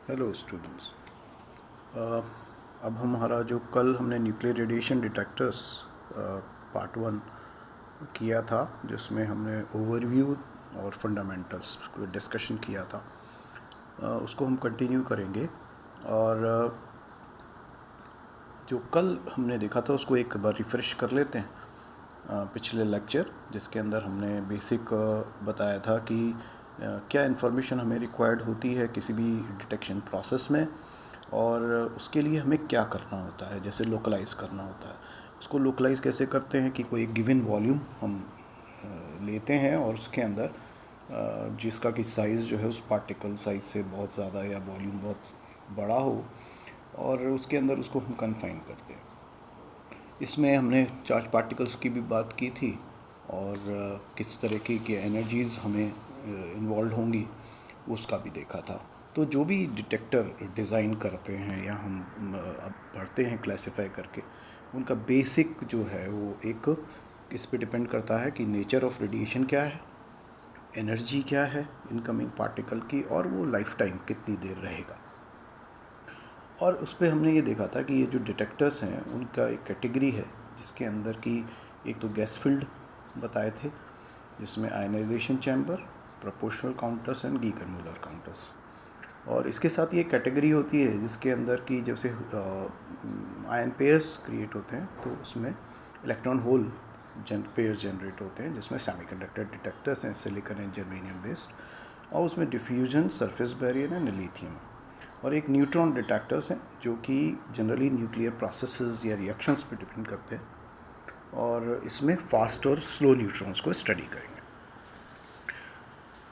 Hello students. अब हमारा जो कल हमने न्यूक्लियर रेडिएशन डिटेक्टर्स पार्ट 1 किया था, जिसमें हमने ओवरव्यू और फंडामेंटल्स को डिस्कशन किया था, उसको हम कंटिन्यू करेंगे। और जो कल हमने देखा था उसको एक बार रिफ़्रेश कर लेते हैं। पिछले लेक्चर जिसके अंदर हमने बेसिक बताया था कि क्या इन्फॉर्मेशन हमें रिक्वायर्ड होती है किसी भी डिटेक्शन प्रोसेस में, और उसके लिए हमें क्या करना होता है। जैसे लोकलाइज़ करना होता है, उसको लोकलाइज़ कैसे करते हैं कि कोई गिवन वॉल्यूम हम लेते हैं और उसके अंदर जिसका कि साइज़ जो है उस पार्टिकल साइज़ से बहुत ज़्यादा या वॉल्यूम बहुत बड़ा हो, और उसके अंदर उसको हम कन्फाइन करते हैं। इसमें हमने चार्ज पार्टिकल्स की भी बात की थी, और किस तरह की एनर्जीज़ हमें इन्वॉल्व होंगी उसका भी देखा था। तो जो भी डिटेक्टर डिज़ाइन करते हैं या हम अब पढ़ते हैं क्लासिफाई करके, उनका बेसिक जो है वो एक इस पे डिपेंड करता है कि नेचर ऑफ रेडिएशन क्या है, एनर्जी क्या है इनकमिंग पार्टिकल की, और वो लाइफ टाइम कितनी देर रहेगा। और उस पर हमने ये देखा था कि ये जो डिटेक्टर्स हैं उनका एक कैटेगरी है जिसके अंदर की एक तो गैस फील्ड बताए थे, जिसमें ionisation chamber, proportional counters and Geiger Muller counters. और इसके साथ ये कैटेगरी होती है जिसके अंदर की जैसे आयन पेयर्स क्रिएट होते हैं, तो उसमें इलेक्ट्रॉन होल पेयर्स जनरेट होते हैं, जिसमें सेमीकंडक्टर डिटेक्टर्स हैं सिलिकॉन एंड जर्मेनियम बेस्ड, और उसमें diffusion, surface barrier and lithium. और एक न्यूट्रॉन डिटेक्टर्स हैं जो कि जनरली न्यूक्लियर प्रोसेसेस या रिएक्शंस पे डिपेंड करते हैं, और इसमें फास्ट और स्लो न्यूट्रॉन्स को स्टडी करेंगे।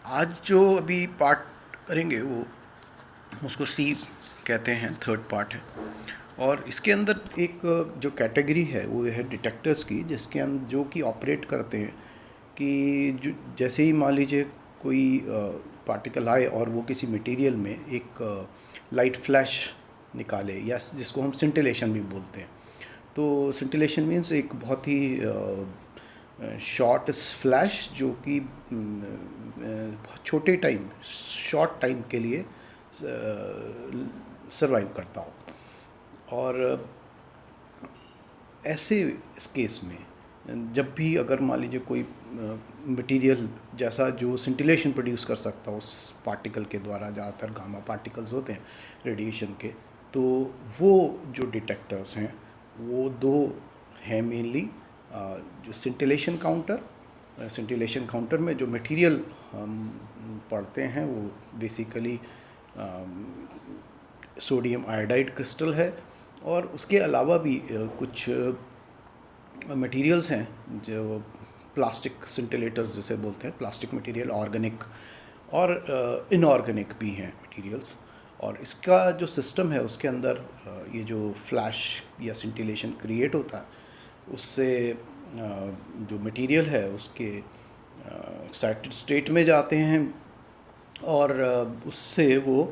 आज जो अभी पार्ट करेंगे वो उसको सी कहते हैं, थर्ड पार्ट है। और इसके अंदर एक जो कैटेगरी है वो है डिटेक्टर्स की, जिसके अंदर जो कि ऑपरेट करते हैं कि जो जैसे ही मान लीजिए कोई पार्टिकल आए और वो किसी मटेरियल में एक लाइट फ्लैश निकाले, या जिसको हम सिंटिलेशन भी बोलते हैं। तो सिंटिलेशन मीन्स एक बहुत ही शॉर्ट फ्लैश जो कि बहुत छोटे टाइम, शॉर्ट टाइम के लिए सरवाइव करता हो। और ऐसे इस केस में जब भी अगर मान लीजिए कोई मटेरियल जैसा जो सिंटिलेशन प्रोड्यूस कर सकता हो उस पार्टिकल के द्वारा, ज़्यादातर गामा पार्टिकल्स होते हैं रेडिएशन के, तो वो जो डिटेक्टर्स हैं वो दो हैं मेनली। जो सिंटिलेशन काउंटर में जो मटेरियल हम पढ़ते हैं वो बेसिकली सोडियम आयोडाइड क्रिस्टल है, और उसके अलावा भी कुछ मटेरियल्स हैं जो प्लास्टिक सिंटिलेटर्स जिसे बोलते हैं, प्लास्टिक मटेरियल, ऑर्गेनिक और इनऑर्गेनिक भी हैं मटेरियल्स। और इसका जो सिस्टम है उसके अंदर ये जो फ्लैश या सिंटिलेशन क्रिएट होता है उससे जो मटेरियल है उसके एक्साइटेड स्टेट में जाते हैं, और उससे वो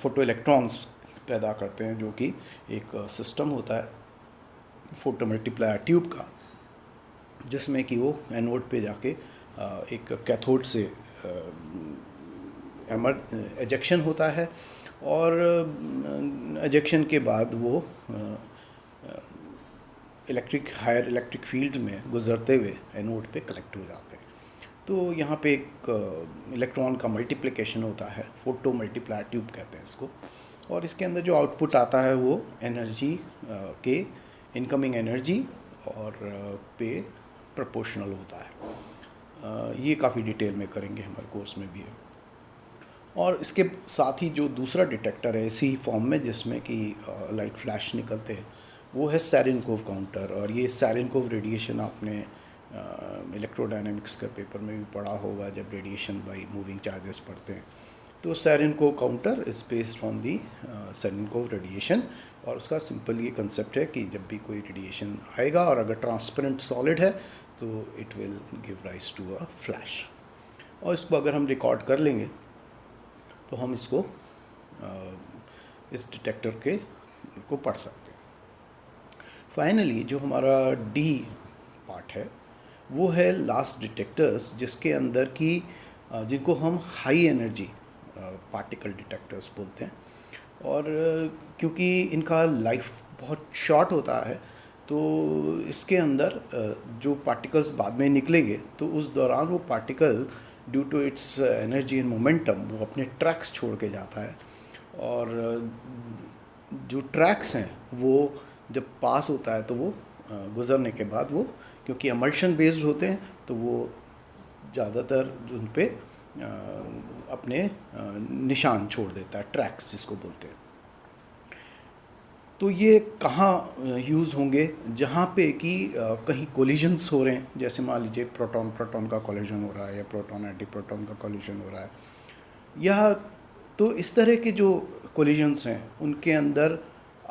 फोटो इलेक्ट्रॉन्स पैदा करते हैं, जो कि एक सिस्टम होता है फोटो मल्टीप्लायर ट्यूब का, जिसमें कि वो एनोड पे जाके एक कैथोड से एजेक्शन होता है, और एजेक्शन के बाद वो हायर इलेक्ट्रिक फील्ड में गुजरते हुए एनोड पे कलेक्ट हो जाते हैं। तो यहाँ पे एक इलेक्ट्रॉन का मल्टीप्लिकेशन होता है, फोटो मल्टीप्लायर ट्यूब कहते हैं इसको। और इसके अंदर जो आउटपुट आता है वो एनर्जी के इनकमिंग एनर्जी और पे प्रोपोर्शनल होता है। ये काफ़ी डिटेल में करेंगे, हमारे कोर्स में भी है। और इसके साथ ही जो दूसरा डिटेक्टर है इसी फॉर्म में जिसमें कि लाइट फ्लैश निकलते हैं, वो है सैरेनकोव काउंटर। और ये सैरेनकोव रेडिएशन आपने इलेक्ट्रोडायनेमिक्स का पेपर में भी पढ़ा होगा, जब रेडिएशन बाय मूविंग चार्जेस पढ़ते हैं। तो Cherenkov counter is based on the Cherenkov radiation, और उसका सिंपल ये कंसेप्ट है कि जब भी कोई रेडिएशन आएगा और अगर ट्रांसपेरेंट सॉलिड है तो it will give rise to a flash. और इसको अगर हम रिकॉर्ड कर लेंगे तो हम इसको इस डिटेक्टर के को पढ़ सकते हैं। फाइनली जो हमारा डी पार्ट है वो है लास्ट डिटेक्टर्स, जिसके अंदर की जिनको हम हाई एनर्जी पार्टिकल डिटेक्टर्स बोलते हैं। और क्योंकि इनका लाइफ बहुत शॉर्ट होता है तो इसके अंदर जो पार्टिकल्स बाद में निकलेंगे तो उस दौरान वो particle due to its energy and momentum वो अपने ट्रैक्स छोड़ के जाता है। और जो ट्रैक्स हैं वो जब पास होता है तो वो गुज़रने के बाद वो, क्योंकि एमल्शन बेस्ड होते हैं, तो वो ज़्यादातर उन पे अपने निशान छोड़ देता है, ट्रैक्स जिसको बोलते हैं। तो ये कहाँ यूज़ होंगे? जहाँ पे कि कहीं कोलिजन्स हो रहे हैं, जैसे मान लीजिए प्रोटॉन प्रोटॉन का कोलिजन हो रहा है या प्रोटॉन एंटी प्रोटॉन का कोलिजन हो रहा है, या तो इस तरह के जो कोलिजन्स हैं उनके अंदर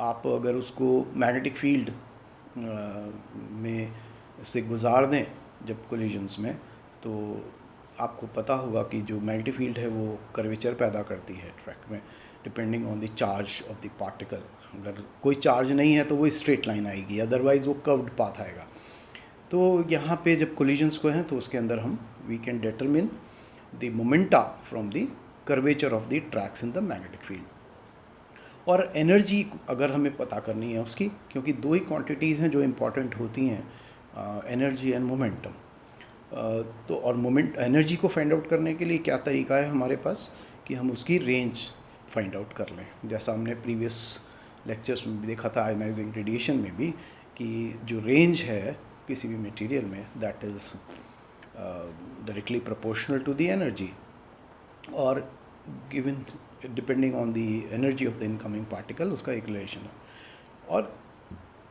आप अगर उसको मैग्नेटिक फील्ड में से गुजार दें जब कोलिजन्स में, तो आपको पता होगा कि जो मैग्नेटिक फील्ड है वो कर्वेचर पैदा करती है ट्रैक में, depending on the charge of the particle. अगर कोई चार्ज नहीं है तो वो स्ट्रेट लाइन आएगी, अदरवाइज़ वो कर्व्ड पाथ आएगा। तो यहाँ पे जब कोलिजन्स को हैं तो उसके अंदर हम we can determine the momenta from the curvature of the tracks in the magnetic field. और एनर्जी अगर हमें पता करनी है उसकी, क्योंकि दो ही क्वांटिटीज़ हैं जो इम्पॉर्टेंट होती हैं, एनर्जी एंड मोमेंटम। तो और मोमेंट एनर्जी को फाइंड आउट करने के लिए क्या तरीका है हमारे पास कि हम उसकी रेंज फाइंड आउट कर लें। जैसा हमने प्रीवियस लेक्चर्स में भी देखा था आयनाइजिंग रेडिएशन में भी, कि जो रेंज है किसी भी मटेरियल में that is directly proportional to the energy, और given depending on the energy of the incoming particle उसका एक रिलेशन है। और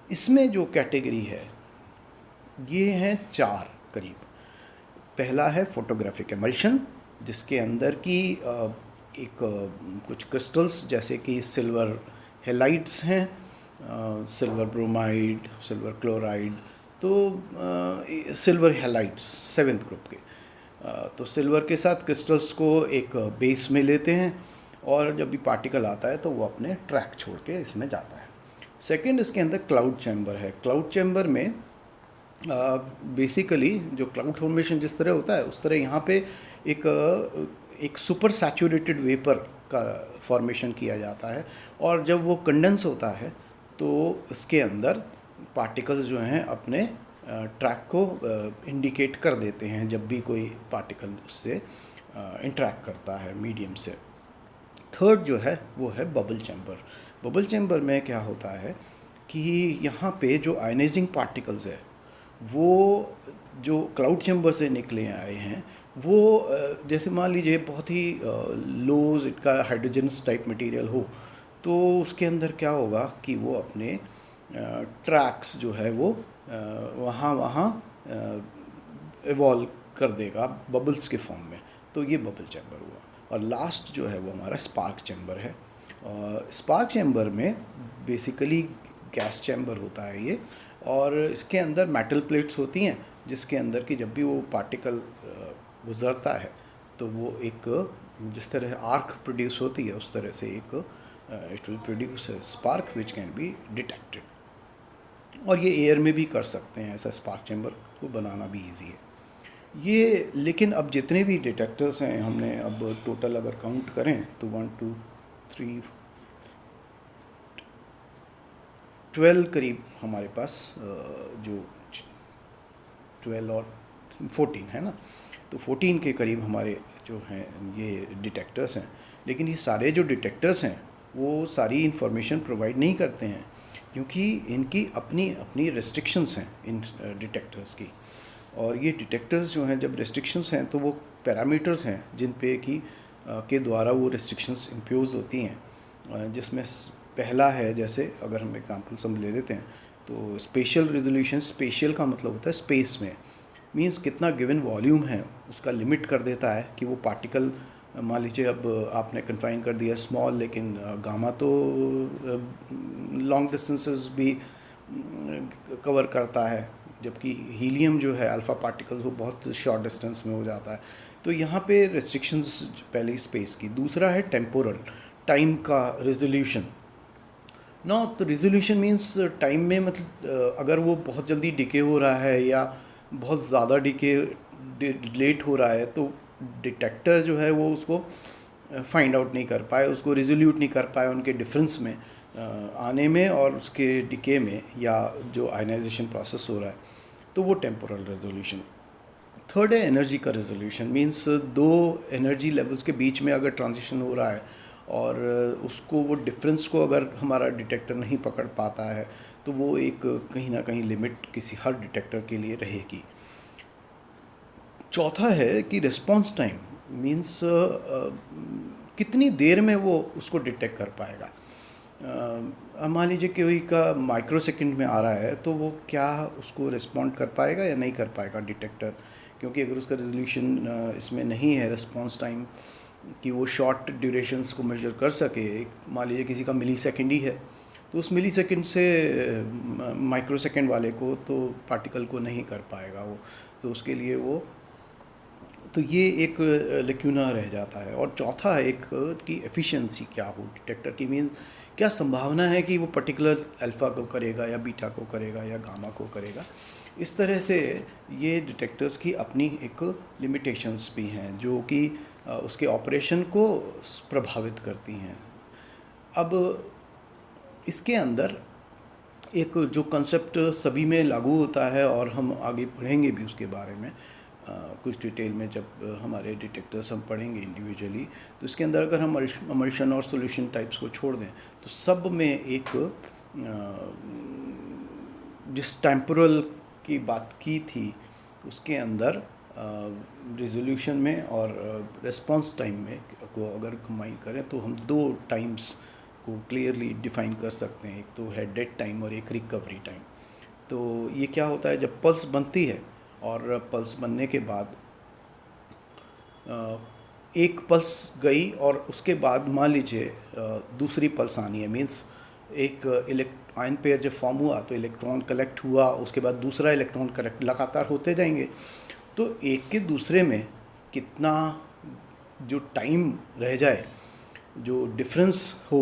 इसमें जो कैटेगरी है ये हैं चार करीब। पहला है फोटोग्राफिक एमल्शन, जिसके अंदर की एक कुछ क्रिस्टल्स जैसे कि सिल्वर हेलाइड्स हैं, सिल्वर ब्रोमाइड, सिल्वर क्लोराइड, तो सिल्वर हेलाइड्स 7th ग्रुप के। तो सिल्वर के साथ क्रिस्टल्स को एक बेस में लेते हैं और जब भी पार्टिकल आता है तो वो अपने ट्रैक छोड़ के इसमें जाता है। सेकंड, इसके अंदर क्लाउड चैम्बर है। क्लाउड चैम्बर में बेसिकली जो क्लाउड फॉर्मेशन जिस तरह होता है उस तरह यहाँ पे एक सुपर सैचुरेटेड वेपर का फॉर्मेशन किया जाता है, और जब वो कंडेंस होता है तो इसके अंदर पार्टिकल्स जो हैं अपने ट्रैक को इंडिकेट कर देते हैं जब भी कोई पार्टिकल उससे इंटरेक्ट करता है मीडियम से। थर्ड जो है वो है बबल चैम्बर। बबल चैम्बर में क्या होता है कि यहाँ पे जो आयनाइजिंग पार्टिकल्स है वो जो क्लाउड चैम्बर से निकले आए हैं वो जैसे मान लीजिए बहुत ही लो इसका हाइड्रोजनस टाइप मटेरियल हो, तो उसके अंदर क्या होगा कि वो अपने ट्रैक्स जो है वो वहाँ इवॉल्व कर देगा बबल्स के फॉर्म में, तो ये बबल चैम्बर हुआ। और लास्ट जो है वो हमारा स्पार्क चैम्बर है। स्पार्क चैम्बर में बेसिकली गैस चैम्बर होता है ये, और इसके अंदर मेटल प्लेट्स होती हैं जिसके अंदर कि जब भी वो पार्टिकल गुजरता है तो वो एक जिस तरह आर्क प्रोड्यूस होती है उस तरह से एक it will produce spark which can be detected. और ये एयर में भी कर सकते हैं ऐसा स्पार्क चैम्बर को बनाना भी इजी है ये। लेकिन अब जितने भी डिटेक्टर्स हैं हमने अब टोटल अगर काउंट करें तो 1 2 3 12 करीब हमारे पास जो 12 और 14 है ना, तो 14 के करीब हमारे जो हैं ये डिटेक्टर्स हैं। लेकिन ये सारे जो डिटेक्टर्स हैं वो सारी इन्फॉर्मेशन प्रोवाइड नहीं करते हैं, क्योंकि इनकी अपनी अपनी रेस्ट्रिक्शंस हैं इन डिटेक्टर्स की। और ये डिटेक्टर्स जो हैं जब रेस्ट्रिक्शंस हैं तो वो पैरामीटर्स हैं जिन पे कि के द्वारा वो रेस्ट्रिक्शंस इम्पोज होती हैं, जिसमें पहला है, जैसे अगर हम एग्जांपल्स हम ले लेते हैं तो स्पेशियल रेजोल्यूशन। स्पेशियल का मतलब होता है स्पेस में, मींस कितना गिवन वॉल्यूम है उसका लिमिट कर देता है कि वो पार्टिकल मान लीजिए अब आपने कन्फाइन कर दिया स्मॉल, लेकिन गामा तो लॉन्ग डिस्टेंसेस भी कवर करता है, जबकि हीलियम जो है अल्फ़ा पार्टिकल्स वो बहुत शॉर्ट डिस्टेंस में हो जाता है। तो यहाँ पे रेस्ट्रिक्शंस पहले स्पेस की। दूसरा है टेम्पोरल, टाइम का रेजोल्यूशन ना। तो रेजोल्यूशन मींस टाइम में मतलब अगर वो बहुत जल्दी डिके हो रहा है या बहुत ज़्यादा डिके लेट हो रहा है तो डिटेक्टर जो है वो उसको फाइंड आउट नहीं कर पाए, उसको रिजोल्यूट नहीं कर पाए उनके डिफरेंस में आने में और उसके डिके में, या जो आयनाइजेशन प्रोसेस हो रहा है, तो वो टेम्पोरल रेजोल्यूशन। थर्ड है एनर्जी का रेजोल्यूशन, मींस दो एनर्जी लेवल्स के बीच में अगर ट्रांजिशन हो रहा है और उसको वो डिफरेंस को अगर हमारा डिटेक्टर नहीं पकड़ पाता है तो वो एक कहीं ना कहीं लिमिट किसी हर डिटेक्टर के लिए रहेगी। चौथा है कि रिस्पॉन्स टाइम, मींस कितनी देर में वो उसको डिटेक्ट कर पाएगा। मान लीजिए कोई का माइक्रो सेकंड में आ रहा है तो वो क्या उसको रिस्पॉन्ड कर पाएगा या नहीं कर पाएगा डिटेक्टर, क्योंकि अगर उसका रेजोल्यूशन इसमें नहीं है रिस्पॉन्स टाइम कि वो शॉर्ट ड्यूरेशंस को मेजर कर सके। मान लीजिए किसी का मिली सेकेंड ही है तो उस मिली सेकेंड से माइक्रो सेकेंड वाले को तो पार्टिकल को नहीं कर पाएगा वो, तो उसके लिए वो, तो ये एक लेक्यूना रह जाता है। और चौथा है एक कि एफिशिएंसी क्या हो डिटेक्टर की, मीन क्या संभावना है कि वो पर्टिकुलर अल्फ़ा को करेगा या बीटा को करेगा या गामा को करेगा। इस तरह से ये डिटेक्टर्स की अपनी एक लिमिटेशंस भी हैं जो कि उसके ऑपरेशन को प्रभावित करती हैं। अब इसके अंदर एक जो कंसेप्ट सभी में लागू होता है और हम आगे पढ़ेंगे भी उसके बारे में कुछ डिटेल में जब हमारे डिटेक्टर्स हम पढ़ेंगे इंडिविजुअली, तो इसके अंदर अगर हम अमल्शन और सॉल्यूशन टाइप्स को छोड़ दें तो सब में एक जिस टेम्पोरल की बात की थी उसके अंदर रिजोल्यूशन में और रिस्पांस टाइम में को अगर कंबाइन करें तो हम दो टाइम्स को क्लियरली डिफाइन कर सकते हैं। एक तो है डेड टाइम और एक रिकवरी टाइम। तो ये क्या होता है, जब पल्स बनती है और पल्स बनने के बाद एक पल्स गई और उसके बाद मान लीजिए दूसरी पल्स आनी है, मींस एक आयन पेयर जब फॉर्म हुआ तो इलेक्ट्रॉन कलेक्ट हुआ, उसके बाद दूसरा इलेक्ट्रॉन कलेक्ट लगातार होते जाएंगे। तो एक के दूसरे में कितना जो टाइम रह जाए, जो डिफरेंस हो,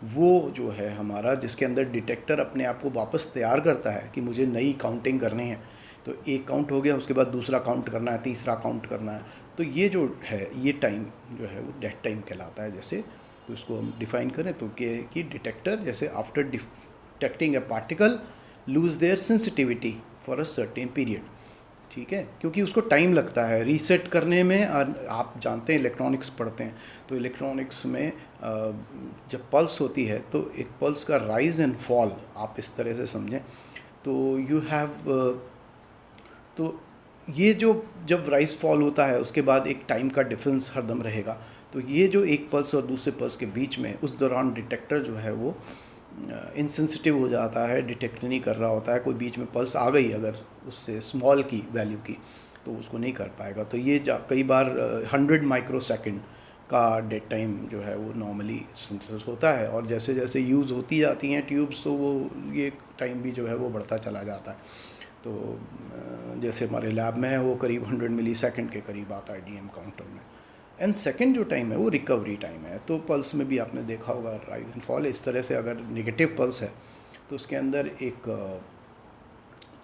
वो जो है हमारा जिसके अंदर डिटेक्टर अपने आप को वापस तैयार करता है कि मुझे नई काउंटिंग करनी है। तो एक काउंट हो गया, उसके बाद दूसरा काउंट करना है, तीसरा काउंट करना है। तो ये जो है ये टाइम जो है वो डेड टाइम कहलाता है। जैसे तो इसको हम डिफाइन करें तो कि डिटेक्टर जैसे after detecting A particle lose their sensitivity for a certain period, ठीक है, क्योंकि उसको टाइम लगता है रीसेट करने में। और आप जानते हैं इलेक्ट्रॉनिक्स पढ़ते हैं तो इलेक्ट्रॉनिक्स में जब पल्स होती है तो एक पल्स का राइज एंड फॉल आप इस तरह से समझें। तो यू हैव तो ये जो जब राइज फॉल होता है उसके बाद एक टाइम का डिफरेंस हरदम रहेगा। तो ये जो एक पल्स और दूसरे पल्स के बीच में उस दौरान डिटेक्टर जो है वो इनसेंसिटिव हो जाता है, डिटेक्ट नहीं कर रहा होता है। कोई बीच में पल्स आ गई अगर उससे स्मॉल की वैल्यू की तो उसको नहीं कर पाएगा। तो ये कई बार 100 माइक्रो सेकेंड का डेड टाइम जो है वो नॉर्मली सेंसस होता है। और जैसे जैसे यूज़ होती जाती हैं ट्यूब्स तो वो ये टाइम भी जो है वो बढ़ता चला जाता है। तो जैसे हमारे लैब में है वो करीब 100 मिली सेकेंड के करीब आता है डीएम काउंटर में। एंड सेकंड जो टाइम है वो रिकवरी टाइम है। तो पल्स में भी आपने देखा होगा राइज एंड फॉल, इस तरह से अगर नेगेटिव पल्स है तो उसके अंदर एक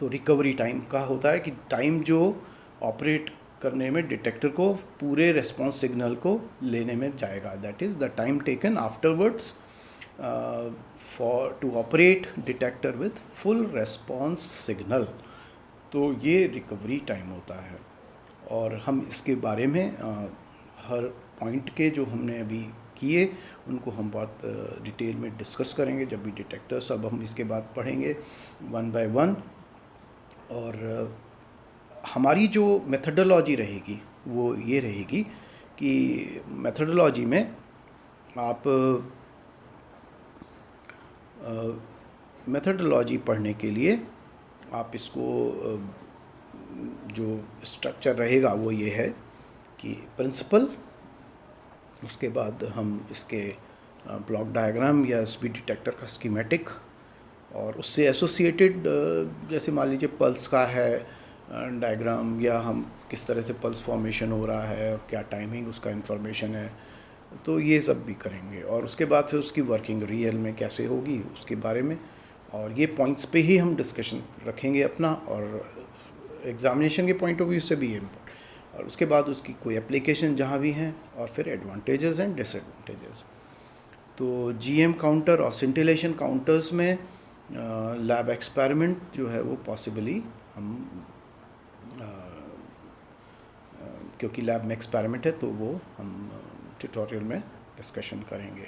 तो रिकवरी टाइम का होता है कि टाइम जो ऑपरेट करने में डिटेक्टर को पूरे रेस्पॉन्स सिग्नल को लेने में जाएगा, that is the time taken afterwards for to operate detector with full response signal. तो ये रिकवरी टाइम होता है। और हम इसके बारे में हर पॉइंट के जो हमने अभी किए उनको हम बहुत डिटेल में डिस्कस करेंगे जब भी डिटेक्टर्स, अब हम इसके बाद पढ़ेंगे वन बाय वन। और हमारी जो मेथडोलॉजी रहेगी वो ये रहेगी कि मेथडोलॉजी में आप मेथडोलॉजी पढ़ने के लिए आप इसको जो स्ट्रक्चर रहेगा वो ये है कि प्रिंसिपल, उसके बाद हम इसके ब्लॉक डायग्राम या एसपी डिटेक्टर का स्कीमेटिक, और उससे एसोसिएटेड जैसे मान लीजिए पल्स का है डायग्राम, या हम किस तरह से पल्स फॉर्मेशन हो रहा है, क्या टाइमिंग उसका इन्फॉर्मेशन है, तो ये सब भी करेंगे। और उसके बाद फिर उसकी वर्किंग रियल में कैसे होगी उसके बारे में, और ये पॉइंट्स पे ही हम डिस्कशन रखेंगे अपना। और एग्ज़ामिनेशन के पॉइंट ऑफ व्यू से भी ये और उसके बाद उसकी कोई एप्लीकेशन जहाँ भी हैं, और फिर एडवांटेजेस एंड डिसएडवांटेजेस। तो जीएम काउंटर और सिंटिलेशन काउंटर्स में लैब एक्सपेरिमेंट जो है वो पॉसिबली हम क्योंकि लैब में एक्सपेरिमेंट है तो वो हम ट्यूटोरियल में डिस्कशन करेंगे।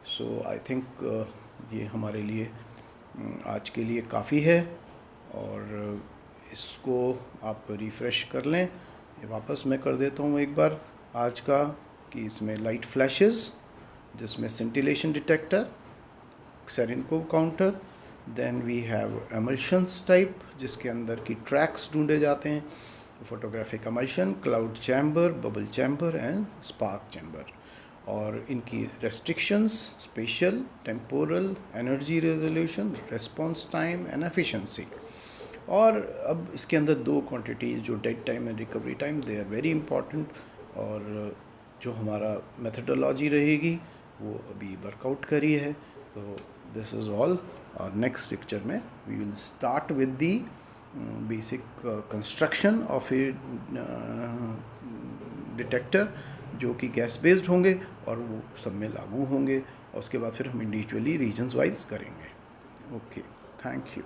सो आई थिंक ये हमारे लिए आज के लिए काफ़ी है, और इसको आप रिफ़्रेश कर लें। ये वापस मैं कर देता हूँ एक बार आज का, कि इसमें लाइट फ्लैशेस, जिसमें scintillation detector, Cherenkov counter, then we have emulsions type जिसके अंदर की ट्रैक्स ढूंढे जाते हैं, photographic emulsion, cloud chamber, bubble chamber and spark chamber, और इनकी restrictions, spatial, temporal, energy resolution, response time and efficiency. और अब इसके अंदर दो क्वांटिटीज़ जो dead time and recovery time, they are very important, और जो हमारा मेथडोलॉजी रहेगी वो अभी वर्कआउट करी है। तो दिस इज़ ऑल, और नेक्स्ट लेक्चर में we will start with the basic construction of a detector जो कि गैस बेस्ड होंगे और वो सब में लागू होंगे, और उसके बाद फिर हम इंडिविजुअली रीजन्स वाइज करेंगे। Okay, thank you.